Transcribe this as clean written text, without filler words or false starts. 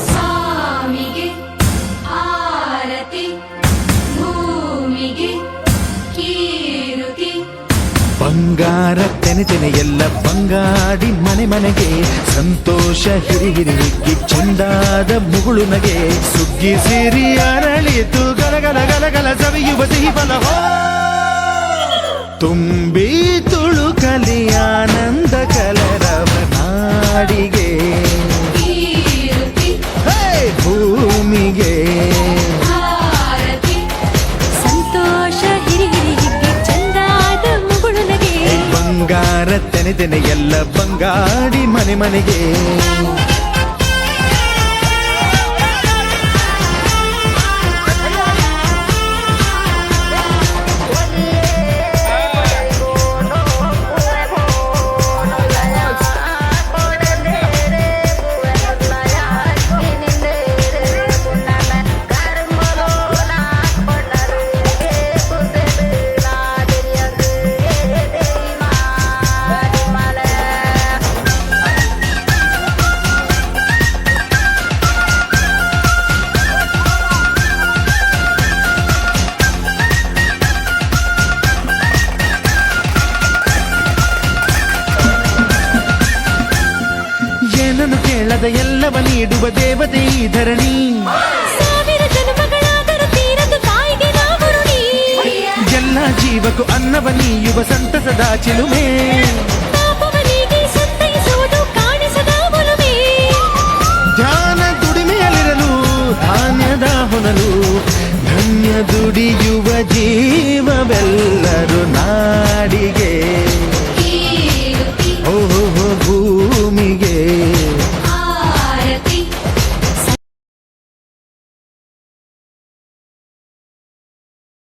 ಸ್ವಾಮಿಗೆ ಆರತಿ ಭೂಮಿಗೆ ಕೀರುತಿ ಬಂಗಾರ ತೆನೆ ಎಲ್ಲ ಬಂಗಾಡಿ ಮನೆ ಮನೆಗೆ ಸಂತೋಷ ಹಿರಿ ಹಿರಿಗಿ ಚೆಂದಾದ ಮುಗುಳು ನಗೆ ಸುಗ್ಗಿ ಸಿರಿ ಅರಳಿತು ಗಲಗಲ ಗಲಗಲ ಸವಿಯುವ ಸಿಹಿ ಫಲವೋ ತುಂಬಿ ತುಳುಕಲಿ ಆನಂದ ಕಲರವ ನಾಡಿಗೆ ಕೀರುತಿ ಭೂಮಿಗೆ ಆರತಿ ಸಂತೋಷ ಹಿರಿ ಹಿರಿಗೆ ಚಂದಾದ ಮುಗುಳು ನಗೆ ಬಂಗಾರ ತೆನೆ ಎಲ್ಲ ಬಂಗಾಡಿ ಮನೆ ಮನೆಗೆ ಏನನ್ನು ಕೇಳದ ಎಲ್ಲವ ನೀಡುವ ದೇವತೆ ಈ ಧರಣಿ ಸಾವಿರ ಜನ್ಮಗಳಾದರೂ ತೀರದು ತಾಯಿಗೆ ನಾವು ಋಣಿ ಎಲ್ಲ ಜೀವಕ್ಕೂ ಅನ್ನವ ನೀಯುವ ಸಂತಸದ ಚಿಲುಮೆ ಪಾಪವನಿಗೆ ಸಂತೈಸುವುದು ಕಾಣಿಸದ ಒಲುಮೆ ಧ್ಯಾನ ದುಡಿಮೆಯಲ್ಲಿರಲು ಧಾನ್ಯದ ಹೊನಲು ಧನ್ಯ ದುಡಿಯುವ ಜೀವ